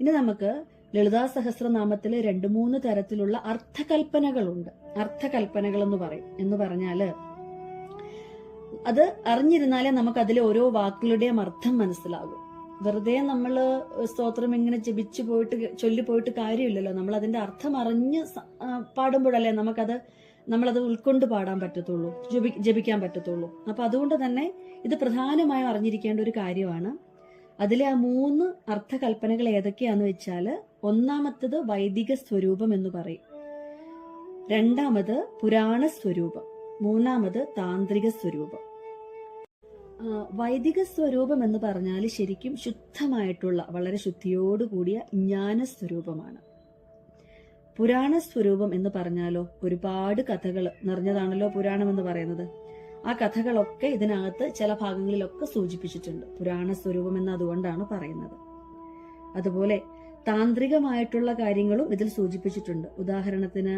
ഇനി നമുക്ക് ലളിതാ സഹസ്രനാമത്തില് 2-3 തരത്തിലുള്ള അർത്ഥകൽപ്പനകളുണ്ട്. അർത്ഥകൽപ്പനകൾ എന്ന് പറഞ്ഞാല് അത് അറിഞ്ഞിരുന്നാലേ നമുക്ക് അതിലെ ഓരോ വാക്കുകളുടെയും അർത്ഥം മനസ്സിലാകും. വെറുതെ നമ്മള് സ്തോത്രം ഇങ്ങനെ ജപിച്ചു പോയിട്ട് ചൊല്ലിപ്പോയിട്ട് കാര്യമില്ലല്ലോ. നമ്മൾ അതിന്റെ അർത്ഥം അറിഞ്ഞ് പാടുമ്പോഴല്ലേ നമ്മളത് ഉൾക്കൊണ്ട് പാടാൻ പറ്റത്തുള്ളൂ, ജപിക്കാൻ പറ്റത്തുള്ളൂ. അപ്പൊ അതുകൊണ്ട് തന്നെ ഇത് പ്രധാനമായും അറിഞ്ഞിരിക്കേണ്ട ഒരു കാര്യമാണ്. അതിലെ ആ 3 അർത്ഥകൽപ്പനകൾ ഏതൊക്കെയാന്ന് വെച്ചാല്, ഒന്നാമത്തത് വൈദിക സ്വരൂപം എന്ന് പറയും, രണ്ടാമത് പുരാണ സ്വരൂപം, മൂന്നാമത് താന്ത്രിക സ്വരൂപം. വൈദിക സ്വരൂപം എന്ന് പറഞ്ഞാൽ ശരിക്കും ശുദ്ധമായിട്ടുള്ള, വളരെ ശുദ്ധിയോടുകൂടിയ ജ്ഞാനസ്വരൂപമാണ്. പുരാണ സ്വരൂപം എന്ന് പറഞ്ഞാലോ ഒരുപാട് കഥകൾ നിറഞ്ഞതാണല്ലോ പുരാണം എന്ന് പറയുന്നത്. ആ കഥകളൊക്കെ ഇതിനകത്ത് ചില ഭാഗങ്ങളിലൊക്കെ സൂചിപ്പിച്ചിട്ടുണ്ട്. പുരാണ സ്വരൂപം എന്ന് അതുകൊണ്ടാണ് പറയുന്നത്. അതുപോലെ താന്ത്രികമായിട്ടുള്ള കാര്യങ്ങളും ഇതിൽ സൂചിപ്പിച്ചിട്ടുണ്ട്. ഉദാഹരണത്തിന്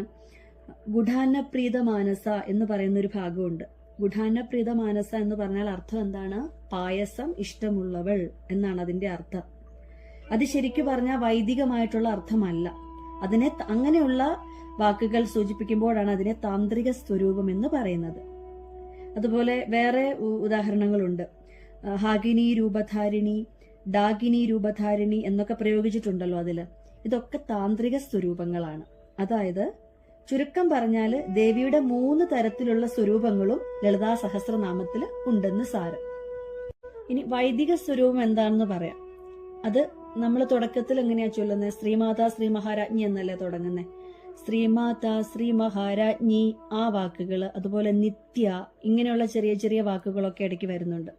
ഗുഢാന്നപ്രീത മാനസ എന്ന് പറയുന്ന ഒരു ഭാഗമുണ്ട്. ഗുഢാന്നപ്രീത മാനസ എന്ന് പറഞ്ഞാൽ അർത്ഥം എന്താണ്? പായസം ഇഷ്ടമുള്ളവൾ എന്നാണ് അതിന്റെ അർത്ഥം. അത് ശരിക്കും പറഞ്ഞാൽ വൈദികമായിട്ടുള്ള അർത്ഥമല്ല. അതിനെ അങ്ങനെയുള്ള വാക്കുകൾ സൂചിപ്പിക്കുമ്പോഴാണ് അതിനെ താന്ത്രിക സ്വരൂപം എന്ന് പറയുന്നത്. അതുപോലെ വേറെ ഉദാഹരണങ്ങളുണ്ട്. ഹാഗിനി രൂപധാരിണി, ഡാഗിനി രൂപധാരിണി എന്നൊക്കെ പ്രയോഗിച്ചിട്ടുണ്ടല്ലോ അതില്. ഇതൊക്കെ താന്ത്രിക സ്വരൂപങ്ങളാണ്. അതായത് ചുരുക്കം പറഞ്ഞാല് ദേവിയുടെ 3 തരത്തിലുള്ള സ്വരൂപങ്ങളും ലളിതാ സഹസ്രനാമത്തിൽ ഉണ്ടെന്ന് സാരം. ഇനി വൈദിക സ്വരൂപം എന്താണെന്ന് പറയാം. അത് നമ്മൾ തുടക്കത്തിൽ എങ്ങനെയാ ചൊല്ലുന്നത്? ശ്രീമാതാ ശ്രീ മഹാരാജ്ഞി എന്നല്ലേ തുടങ്ങുന്നത്. ശ്രീമാതാ ശ്രീ മഹാരാജ്ഞി ആ വാക്കുകള്, അതുപോലെ നിത്യ, ഇങ്ങനെയുള്ള ചെറിയ ചെറിയ വാക്കുകളൊക്കെ ഇടയ്ക്ക് വരുന്നുണ്ട്.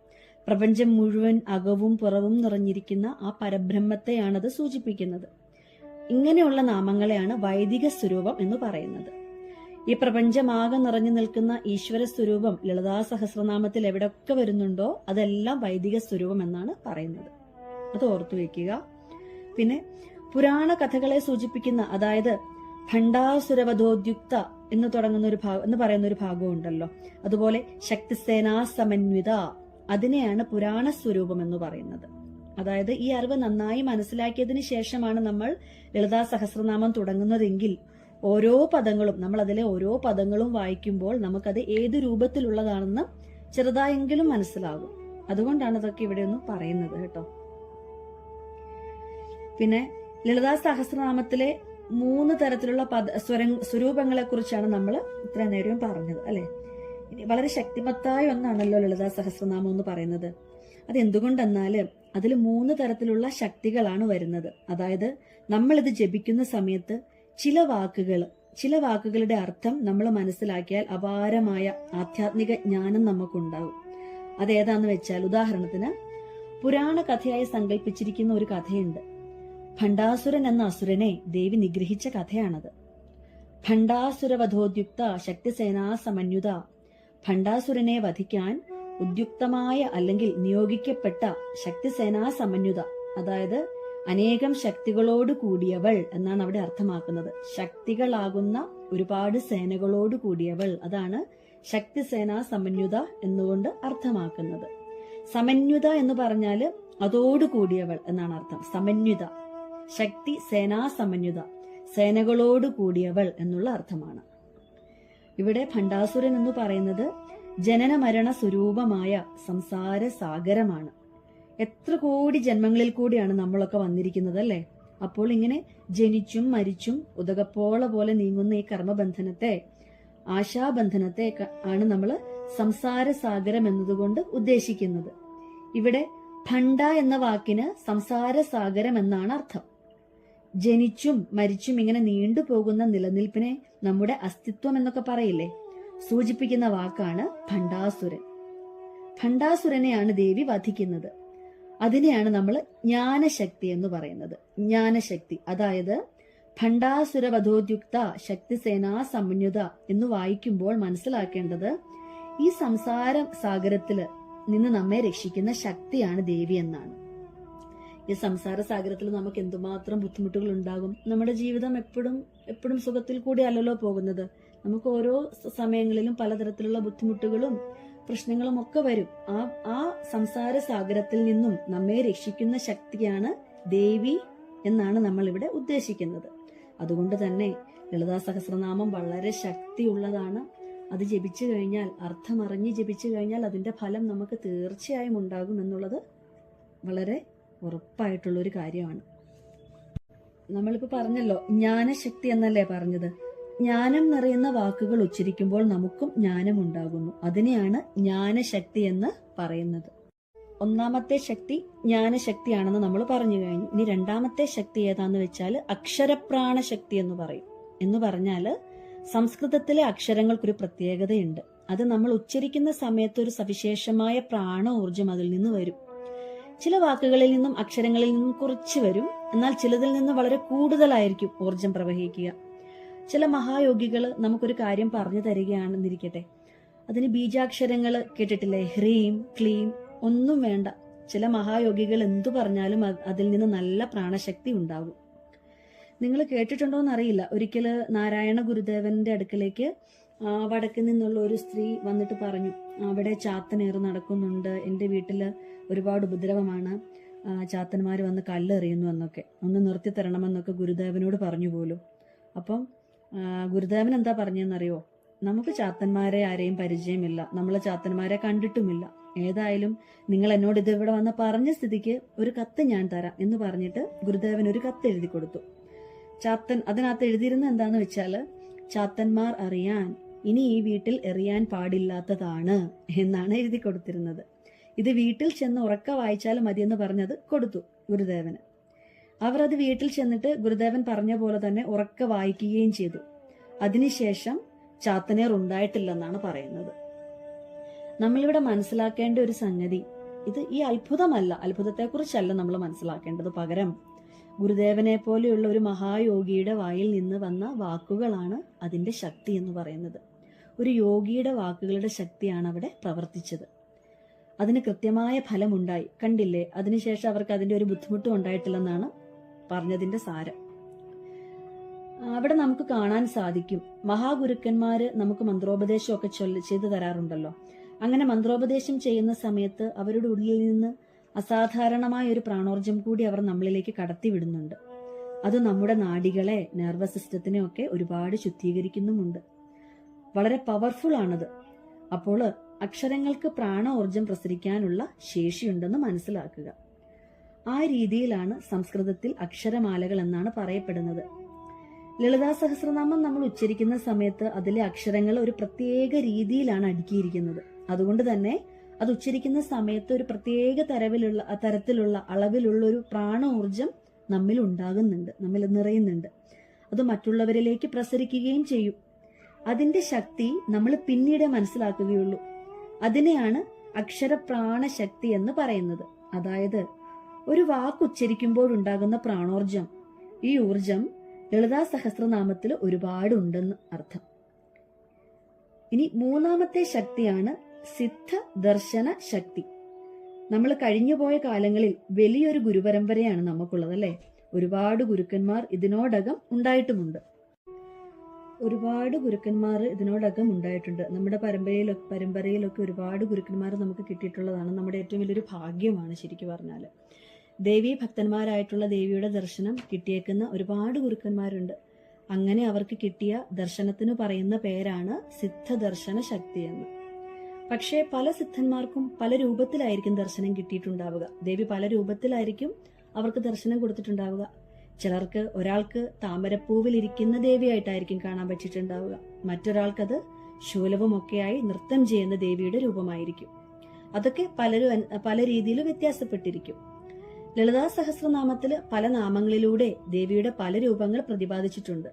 പ്രപഞ്ചം മുഴുവൻ അകവും പുറവും നിറഞ്ഞിരിക്കുന്ന ആ പരബ്രഹ്മത്തെയാണത് സൂചിപ്പിക്കുന്നത്. ഇങ്ങനെയുള്ള നാമങ്ങളെയാണ് വൈദിക സ്വരൂപം എന്ന് പറയുന്നത്. ഈ പ്രപഞ്ചമാകെ നിറഞ്ഞു നിൽക്കുന്ന ഈശ്വര സ്വരൂപം ലളിതാ സഹസ്രനാമത്തിൽ എവിടെയൊക്കെ വരുന്നുണ്ടോ അതെല്ലാം വൈദിക സ്വരൂപം എന്നാണ് പറയുന്നത്. അത് ഓർത്തു വെക്കുക. പിന്നെ പുരാണ കഥകളെ സൂചിപ്പിക്കുന്ന, അതായത് ഭണ്ഡാസുരവധോദ്യുക്ത എന്ന് തുടങ്ങുന്ന എന്ന് പറയുന്ന ഒരു ഭാഗം ഉണ്ടല്ലോ. അതുപോലെ ശക്തിസേനാ സമന്വിത, അതിനെയാണ് പുരാണ സ്വരൂപം എന്ന് പറയുന്നത്. അതായത് ഈ അറിവ് നന്നായി മനസ്സിലാക്കിയതിന് ശേഷമാണ് നമ്മൾ ലളിതാ സഹസ്രനാമം തുടങ്ങുന്നതെങ്കിൽ ഓരോ പദങ്ങളും, നമ്മൾ അതിലെ ഓരോ പദങ്ങളും വായിക്കുമ്പോൾ നമുക്കത് ഏത് രൂപത്തിലുള്ളതാണെന്ന് ചെറുതായെങ്കിലും മനസ്സിലാകും. അതുകൊണ്ടാണ് ഇതൊക്കെ ഇവിടെ ഒന്ന് പറയുന്നത് കേട്ടോ. പിന്നെ ലളിതാ സഹസ്രനാമത്തിലെ 3 തരത്തിലുള്ള സ്വരൂപങ്ങളെ കുറിച്ചാണ് നമ്മൾ ഇത്ര നേരവും പറഞ്ഞത് അല്ലെ. വളരെ ശക്തിമത്തായ ഒന്നാണല്ലോ ലളിതാ സഹസ്രനാമം എന്ന് പറയുന്നത്. അതെന്തുകൊണ്ടെന്നാല് അതിൽ 3 തരത്തിലുള്ള ശക്തികളാണ് വരുന്നത്. അതായത് നമ്മളിത് ജപിക്കുന്ന സമയത്ത് ചില വാക്കുകളുടെ അർത്ഥം നമ്മൾ മനസ്സിലാക്കിയാൽ അപാരമായ ആധ്യാത്മിക ജ്ഞാനം നമുക്കുണ്ടാകും. അതേതാന്ന് വെച്ചാൽ, ഉദാഹരണത്തിന് പുരാണ കഥയായി സങ്കല്പിച്ചിരിക്കുന്ന ഒരു കഥയുണ്ട്. ഭണ്ഡാസുരൻ എന്ന അസുരനെ ദേവി നിഗ്രഹിച്ച കഥയാണത്. ഭണ്ഡാസുരവധോദ്യുക്ത ശക്തിസേനാ സമന്വിത, ഭണ്ഡാസുരനെ വധിക്കാൻ ഉദ്യുക്തമായ അല്ലെങ്കിൽ നിയോഗിക്കപ്പെട്ട ശക്തിസേനാ സമന്വിത, അതായത് അനേകം ശക്തികളോട് കൂടിയവൾ എന്നാണ് അവിടെ അർത്ഥമാക്കുന്നത്. ശക്തികളാകുന്ന ഒരുപാട് സേനകളോട് കൂടിയവൾ, അതാണ് ശക്തിസേനാ സമന്വിത എന്നുകൊണ്ട് അർത്ഥമാക്കുന്നത്. സമന്വിത എന്ന് പറഞ്ഞാല് അതോട് കൂടിയവൾ എന്നാണ് അർത്ഥം. സമന്വിത, ശക്തി സേനാ സമന്വിത, സേനകളോട് കൂടിയവൾ എന്നുള്ള അർത്ഥമാണ്. ഇവിടെ ഭണ്ഡാസുരൻ എന്ന് പറയുന്നത് ജനന മരണ സ്വരൂപമായ സംസാര സാഗരമാണ്. എത്ര കോടി ജന്മങ്ങളിൽ കൂടിയാണ് നമ്മളൊക്കെ വന്നിരിക്കുന്നത് അല്ലെ. അപ്പോൾ ഇങ്ങനെ ജനിച്ചും മരിച്ചും ഉദകപ്പോള പോലെ നീങ്ങുന്ന ഈ കർമ്മബന്ധനത്തെ, ആശാബന്ധനത്തെ ആണ് നമ്മൾ സംസാര സാഗരം എന്നതുകൊണ്ട് ഉദ്ദേശിക്കുന്നത്. ഇവിടെ ഭണ്ഡ എന്ന വാക്കിന് സംസാര സാഗരം എന്നാണ് അർത്ഥം. ജനിച്ചും മരിച്ചും ഇങ്ങനെ നീണ്ടുപോകുന്ന നിലനിൽപ്പിനെ, നമ്മുടെ അസ്തിത്വം എന്നൊക്കെ പറയില്ലേ, സൂചിപ്പിക്കുന്ന വാക്കാണ് ഭണ്ഡാസുരൻ. ഭണ്ഡാസുരനെയാണ് ദേവി വധിക്കുന്നത്. അതിനെയാണ് നമ്മൾ ജ്ഞാനശക്തി എന്ന് പറയുന്നത്. ജ്ഞാനശക്തി, അതായത് ഭണ്ഡാസുരവധോദ്യുക്ത ശക്തിസേനാ സമന്വിത എന്ന് വായിക്കുമ്പോൾ മനസ്സിലാക്കേണ്ടത് ഈ സംസാര സാഗരത്തില് നിന്ന് നമ്മെ രക്ഷിക്കുന്ന ശക്തിയാണ് ദേവി എന്നാണ്. ഈ സംസാര സാഗരത്തിൽ നമുക്ക് എന്തുമാത്രം ബുദ്ധിമുട്ടുകൾ ഉണ്ടാകും. നമ്മുടെ ജീവിതം എപ്പോഴും സുഖത്തിൽ കൂടി അല്ലല്ലോ പോകുന്നത്. നമുക്ക് ഓരോ സമയങ്ങളിലും പലതരത്തിലുള്ള ബുദ്ധിമുട്ടുകളും പ്രശ്നങ്ങളും ഒക്കെ വരും. ആ സംസാര സാഗരത്തിൽ നിന്നും നമ്മെ രക്ഷിക്കുന്ന ശക്തിയാണ് ദേവി എന്നാണ് നമ്മൾ ഇവിടെ ഉദ്ദേശിക്കുന്നത്. അതുകൊണ്ട് തന്നെ ലളിതാ സഹസ്രനാമം വളരെ ശക്തിയുള്ളതാണ്. അത് ജപിച്ചു കഴിഞ്ഞാൽ, അർത്ഥമറിഞ്ഞ് ജപിച്ചു കഴിഞ്ഞാൽ അതിന്റെ ഫലം നമുക്ക് തീർച്ചയായും ഉണ്ടാകും എന്നുള്ളത് വളരെ ഉറപ്പായിട്ടുള്ളൊരു കാര്യമാണ്. നമ്മളിപ്പോ പറഞ്ഞല്ലോ, ജ്ഞാനശക്തി എന്നല്ലേ പറഞ്ഞത്. ജ്ഞാനം നിറയുന്ന വാക്കുകൾ ഉച്ചരിക്കുമ്പോൾ നമുക്കും ജ്ഞാനം ഉണ്ടാകുന്നു. അതിനെയാണ് ജ്ഞാനശക്തി എന്ന് പറയുന്നത്. ഒന്നാമത്തെ ശക്തി ജ്ഞാനശക്തിയാണെന്ന് നമ്മൾ പറഞ്ഞു കഴിഞ്ഞു. ഇനി രണ്ടാമത്തെ ശക്തി ഏതാന്ന് വെച്ചാൽ അക്ഷരപ്രാണശക്തി എന്ന് പറയും. എന്ന് പറഞ്ഞാല് സംസ്കൃതത്തിലെ അക്ഷരങ്ങൾക്കൊരു പ്രത്യേകതയുണ്ട്. അത് നമ്മൾ ഉച്ചരിക്കുന്ന സമയത്ത് ഒരു സവിശേഷമായ പ്രാണ ഊർജം അതിൽ നിന്ന് വരും. ചില വാക്കുകളിൽ നിന്നും അക്ഷരങ്ങളിൽ നിന്നും കുറച്ച് വരും, എന്നാൽ ചിലതിൽ നിന്ന് വളരെ കൂടുതലായിരിക്കും ഊർജം പ്രവഹിക്കുക. ചില മഹായോഗികള് നമുക്കൊരു കാര്യം പറഞ്ഞു തരികയാണെന്നിരിക്കട്ടെ, അതിന് ബീജാക്ഷരങ്ങൾ കേട്ടിട്ടില്ലേ? ഹ്രീം, ക്ലീം ഒന്നും വേണ്ട. ചില മഹായോഗികൾ എന്തു പറഞ്ഞാലും അതിൽ നിന്ന് നല്ല പ്രാണശക്തി ഉണ്ടാകും. നിങ്ങൾ കേട്ടിട്ടുണ്ടോന്ന് അറിയില്ല, ഒരിക്കല് നാരായണ ഗുരുദേവന്റെ അടുക്കലേക്ക് വടക്ക് നിന്നുള്ള ഒരു സ്ത്രീ വന്നിട്ട് പറഞ്ഞു, അവിടെ ചാത്തനേറ് നടക്കുന്നുണ്ട്, എന്റെ വീട്ടില് ഒരുപാട് ഉപദ്രവമാണ്, ചാത്തന്മാര് വന്ന് കല്ലെറിയുന്നു എന്നൊക്കെ, ഒന്ന് നിർത്തി തരണമെന്നൊക്കെ ഗുരുദേവനോട് പറഞ്ഞു പോലും. അപ്പം ഗുരുദേവൻ എന്താ പറഞ്ഞെന്നറിയോ? നമുക്ക് ചാത്തന്മാരെ ആരെയും പരിചയമില്ല, നമ്മള് ചാത്തന്മാരെ കണ്ടിട്ടുമില്ല. ഏതായാലും നിങ്ങൾ എന്നോട് ഇത് ഇവിടെ വന്ന് പറഞ്ഞ സ്ഥിതിക്ക് ഒരു കത്ത് ഞാൻ തരാം എന്ന് പറഞ്ഞിട്ട് ഗുരുദേവൻ ഒരു കത്ത് എഴുതി കൊടുത്തു. അതിനകത്ത് എഴുതിയിരുന്ന എന്താന്ന് വെച്ചാല്, ചാത്തന്മാർ അറിയാൻ ഇനി ഈ വീട്ടിൽ എറിയാൻ പാടില്ലാത്തതാണ് എന്നാണ് എഴുതി കൊടുത്തിരുന്നത്. ഇത് വീട്ടിൽ ചെന്ന് ഉറക്ക വായിച്ചാൽ മതിയെന്ന് പറഞ്ഞത് കൊടുത്തു ഗുരുദേവന്. അവർ അത് വീട്ടിൽ ചെന്നിട്ട് ഗുരുദേവൻ പറഞ്ഞ പോലെ തന്നെ ഉറക്ക വായിക്കുകയും ചെയ്തു. അതിനുശേഷം ചാത്തനേർ ഉണ്ടായിട്ടില്ലെന്നാണ് പറയുന്നത്. നമ്മളിവിടെ മനസ്സിലാക്കേണ്ട ഒരു സംഗതി, ഇത് ഈ അത്ഭുതമല്ല, അത്ഭുതത്തെക്കുറിച്ചല്ല നമ്മൾ മനസ്സിലാക്കേണ്ടത്. പകരം ഗുരുദേവനെ പോലെയുള്ള ഒരു മഹായോഗിയുടെ വായിൽ നിന്ന് വന്ന വാക്കുകളാണ് അതിന്റെ ശക്തി എന്ന് പറയുന്നത്. ഒരു യോഗിയുടെ വാക്കുകളുടെ ശക്തിയാണ് അവിടെ പ്രവർത്തിച്ചത്. അതിന് കൃത്യമായ ഫലമുണ്ടായി. കണ്ടില്ലേ? അതിനുശേഷം അവർക്ക് അതിന്റെ ഒരു ബുദ്ധിമുട്ടും ഉണ്ടായിട്ടില്ലെന്നാണ് പറഞ്ഞതിന്റെ സാരം. അവിടെ നമുക്ക് കാണാൻ സാധിക്കും, മഹാഗുരുക്കന്മാര് നമുക്ക് മന്ത്രോപദേശമൊക്കെ ചെയ്തു തരാറുണ്ടല്ലോ. അങ്ങനെ മന്ത്രോപദേശം ചെയ്യുന്ന സമയത്ത് അവരുടെ ഉള്ളിൽ നിന്ന് അസാധാരണമായ ഒരു പ്രാണോർജം കൂടി അവർ നമ്മളിലേക്ക് കടത്തിവിടുന്നുണ്ട്. അത് നമ്മുടെ നാഡികളെ, നെർവസ് സിസ്റ്റത്തിനെ ഒക്കെ ഒരുപാട് ശുദ്ധീകരിക്കുന്നുമുണ്ട്. വളരെ പവർഫുൾ ആണത്. അപ്പോൾ അക്ഷരങ്ങൾക്ക് പ്രാണോർജം പ്രസരിക്കാനുള്ള ശേഷിയുണ്ടെന്ന് മനസ്സിലാക്കുക. ആ രീതിയിലാണ് സംസ്കൃതത്തിൽ അക്ഷരമാലകൾ എന്നാണ് പറയപ്പെടുന്നത്. ലളിതാ സഹസ്രനാമം നമ്മൾ ഉച്ചരിക്കുന്ന സമയത്ത് അതിലെ അക്ഷരങ്ങൾ ഒരു പ്രത്യേക രീതിയിലാണ് അടുക്കിയിരിക്കുന്നത്. അതുകൊണ്ട് തന്നെ അത് ഉച്ചരിക്കുന്ന സമയത്ത് ഒരു പ്രത്യേക തരത്തിലുള്ള അളവിലുള്ള ഒരു പ്രാണോർജം നമ്മിൽ ഉണ്ടാകുന്നുണ്ട്, നമ്മിൽ നിറയുന്നുണ്ട്. അത് മറ്റുള്ളവരിലേക്ക് പ്രസരിക്കുകയും ചെയ്യും. അതിന്റെ ശക്തി നമ്മൾ പിന്നീട് മനസ്സിലാക്കുകയുള്ളൂ. അതിനെയാണ് അക്ഷരപ്രാണശക്തി എന്ന് പറയുന്നത്. അതായത് ഒരു വാക്ക് ഉച്ചരിക്കുമ്പോഴുണ്ടാകുന്ന പ്രാണോർജം, ഈ ഊർജം ലളിതാ സഹസ്രനാമത്തിൽ ഒരുപാട് ഉണ്ടെന്ന് അർത്ഥം. ഇനി മൂന്നാമത്തെ ശക്തിയാണ് സിദ്ധ ദർശന ശക്തി. നമ്മൾ കഴിഞ്ഞുപോയ കാലങ്ങളിൽ വലിയൊരു ഗുരുപരമ്പരയാണ് നമുക്കുള്ളത്, അല്ലെ? ഒരുപാട് ഗുരുക്കന്മാർ ഇതിനോടകം ഉണ്ടായിട്ടുമുണ്ട്. നമ്മുടെ പരമ്പരയിലൊക്കെ ഒരുപാട് ഗുരുക്കന്മാർ നമുക്ക് കിട്ടിയിട്ടുള്ളതാണ്. നമ്മുടെ ഏറ്റവും വലിയൊരു ഭാഗ്യമാണ് ശരിക്കും പറഞ്ഞാല്. ദേവീ ഭക്തന്മാരായിട്ടുള്ള ദേവിയുടെ ദർശനം കിട്ടിയേക്കുന്ന ഒരുപാട് ഗുരുക്കന്മാരുണ്ട്. അങ്ങനെ അവർക്ക് കിട്ടിയ ദർശനത്തിന് പറയുന്ന പേരാണ് സിദ്ധദർശന ശക്തി എന്ന്. പക്ഷേ പല സിദ്ധന്മാർക്കും പല രൂപത്തിലായിരിക്കും ദർശനം കിട്ടിയിട്ടുണ്ടാവുക. ദേവി പല രൂപത്തിലായിരിക്കും അവർക്ക് ദർശനം കൊടുത്തിട്ടുണ്ടാവുക. ചിലർക്ക്, ഒരാൾക്ക് താമരപ്പൂവിലിരിക്കുന്ന ദേവിയായിട്ടായിരിക്കും കാണാൻ പറ്റിയിട്ടുണ്ടാവുക. മറ്റൊരാൾക്കത് ശൂലവുമൊക്കെയായി നൃത്തം ചെയ്യുന്ന ദേവിയുടെ രൂപമായിരിക്കും. അതൊക്കെ പല രീതിയിൽ വ്യത്യാസപ്പെട്ടിരിക്കും. ലളിതാ സഹസ്രനാമത്തില് പല നാമങ്ങളിലൂടെ ദേവിയുടെ പല രൂപങ്ങൾ പ്രതിപാദിച്ചിട്ടുണ്ട്.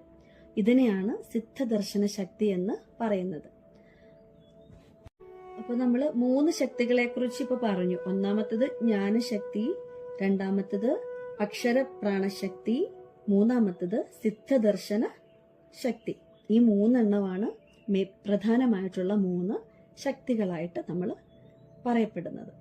ഇതിനെയാണ് സിദ്ധദർശന ശക്തി എന്ന് പറയുന്നത്. അപ്പൊ നമ്മള് 3 ശക്തികളെ കുറിച്ച് ഇപ്പൊ പറഞ്ഞു. ഒന്നാമത്തത് ജ്ഞാനശക്തി, രണ്ടാമത്തത് അക്ഷരപ്രാണശക്തി, മൂന്നാമത്തത് സിദ്ധദർശന ശക്തി. ഈ 3 എണ്ണമാണ് പ്രധാനമായിട്ടുള്ള 3 ശക്തികളായിട്ട് നമ്മൾ പറയപ്പെടുന്നത്.